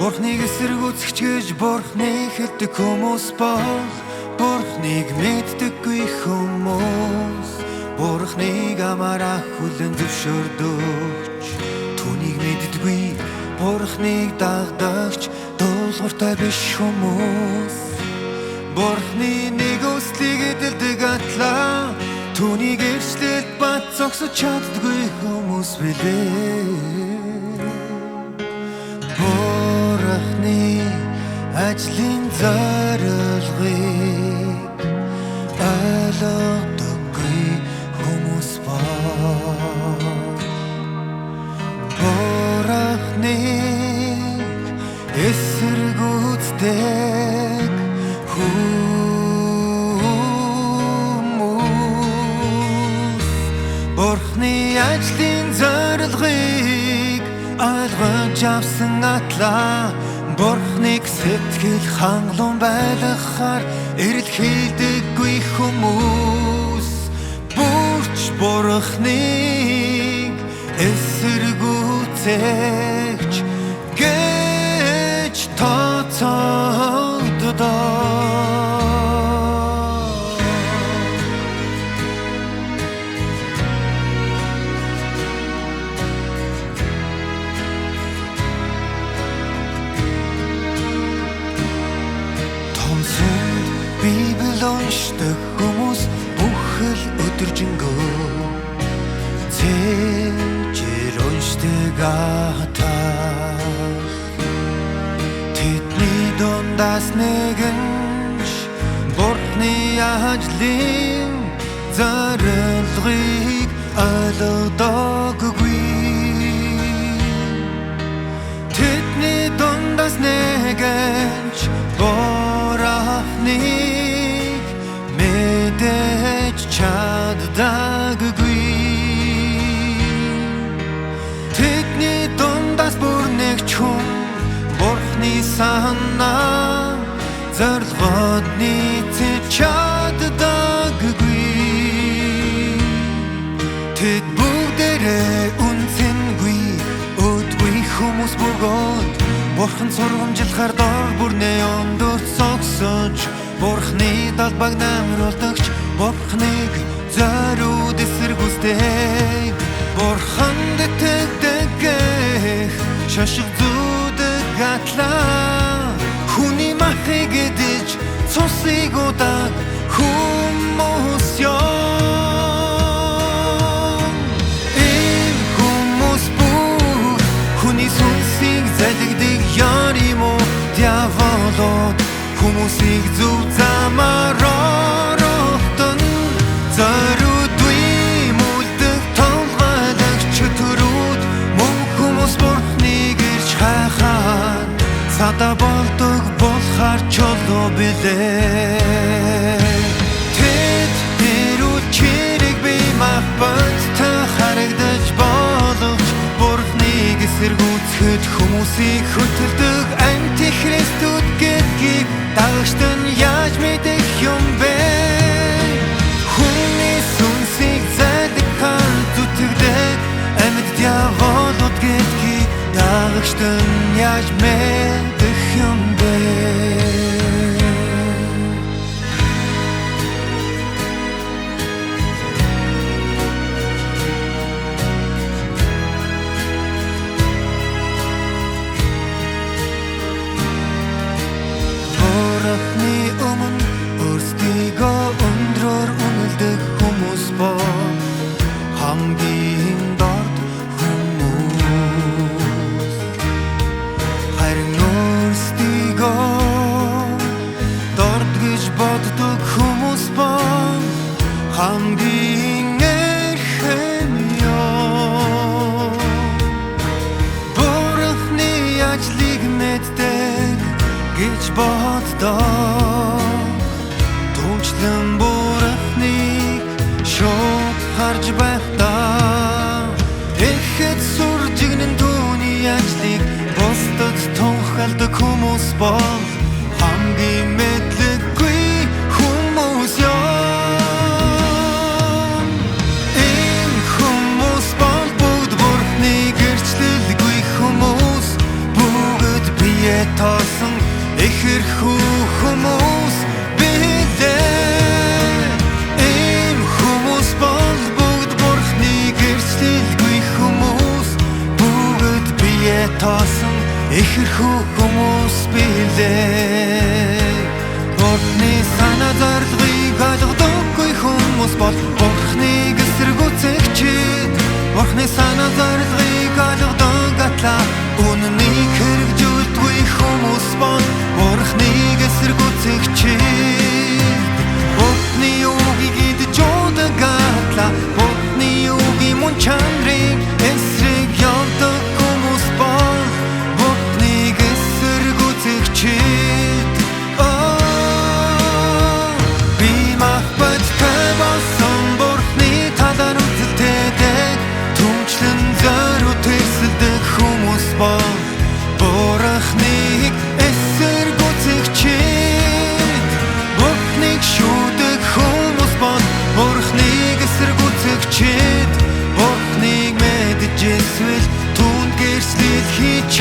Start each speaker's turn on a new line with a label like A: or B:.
A: Бурхныг эсэргүүцэж гэж Бурхныг хэлдэг хүмүүс бол Бурхныг мэддэггүй хүмүүс. Бурхныг амаараа хүлэн зөвшөөрдөг, түүнийг мэддэггүй Бурхныг дагдагч дуулууртай биш хүмүүс. Бурхны нэг үслийг эдэлдэг атлаа, түүнийг эрчлэлд бат зогсож чаддаггүй хүмүүс билээ. Бурхны ажлын зорилгыг ойлгодоггүй хүмүүс бол Бурхныг эсэргүүцдэг хүмүүс. Бурхны ажлын зорилгыг ойлгож авсан атлаа, Бурхныг сэтгэл хангалуун байлгахаар эрэлхийлдэггүй хүмүүс. Бүрч Бурхныг эсэргүүцэж гэж тооцогддог. Библи уншдаг хүмүүс бүхэл өдөржингөө цэжэр уншдаг атаа. Тэдний дундаас нэгэн Бурхны ажлын зорилгыг ойлгодоггүй. Тэдний дундаас нэгэн Бурхныг мэдэж чаддаггүй. Тэдний дундаас бүр нэг ч хүн Бурхны санаа зорилгод нийцэж чаддаггүй. Тэд бүгдээрээ үнцэнгүй өдгүй хүмүүс бөгөөд Бурхан сургамжилахаар дор бүрнээ өндөрт зогсож Бурхны далбаг намруулдагч Бурхныг зориуд эсэргүүцдэг. Бурханд итгэдэг шашиг зүүдэг атлаа, хүний махыг эдэж цусыг удаг хүмүүс ёо. Ийм хүмүүс бүгд хүний сүнсийг залгидаг яар юм уу дьяволод. Хүмүүсийг зөв замаар орохтон зориудгүй мүлдэг тонгалагч төрүүд мөн хүмүүс Бурхныг ирж хайхаад цаадаа болдог болохоор чулуу билээ. Тэд хэрүүл чирэг бие махбодтой харагдаж боловч Бурхныг эсэргүүцэхэд хүмүүсийг хөтөлдөг антихристүүд гэдгийг дагагчтан яаж мэдэх юм бэ? Хүний сүнсийг залгахаар зүтгэдэг амьд дьяволууд гэдгийг дагагчтан яаж мэдэх юм бэ? Бурхны өмнө өөрсдийгөө өндрөөр үнэлдэг хүмүүс бол хамгийн дорд хүмүүс. Харин өөрсдийгөө дорд гэж боддог хүмүүс бол хамгийн эрхэм ёо. Бурхны ажлыг мэддэг гэж боддог түнчлэн Бурхныг шууд харж байхдаа ихэд суржигнэн түүний ажлыг бусдад тунхалдаг хүмүүс бол хамгийн мэдлэггүй хүмүүс ёо. Энэ хүмүүс бол бүгд Бурхныг эрчлэлгүй хүмүүс, бүгд бие Бурхны санаа зорилгыг ойлгодог атлаа үнэнийг хэрэгжүүлдэггүй хүмүүс бол Бурхныг эсэргүүцэх чи Бурхны үгийг идэж удаг атлаа Бурхны үгийн мөн чанарыг эсрэг явдаг хүмүүс бол Бурхныг эсэргүүцэх чи би махбаттай болсон Бурхны талаар үзэлтэйдэг түнчлэн зориуд тэрсэлдэг хүмүүс бол Бурхныг эсэргүүцэх чи Бурхныг шүүдэг хүмүүс бол Бурхныг эсэргүүцэх чи Бурхныг мэдэж эсвэл түүнд гэрчлэл хийж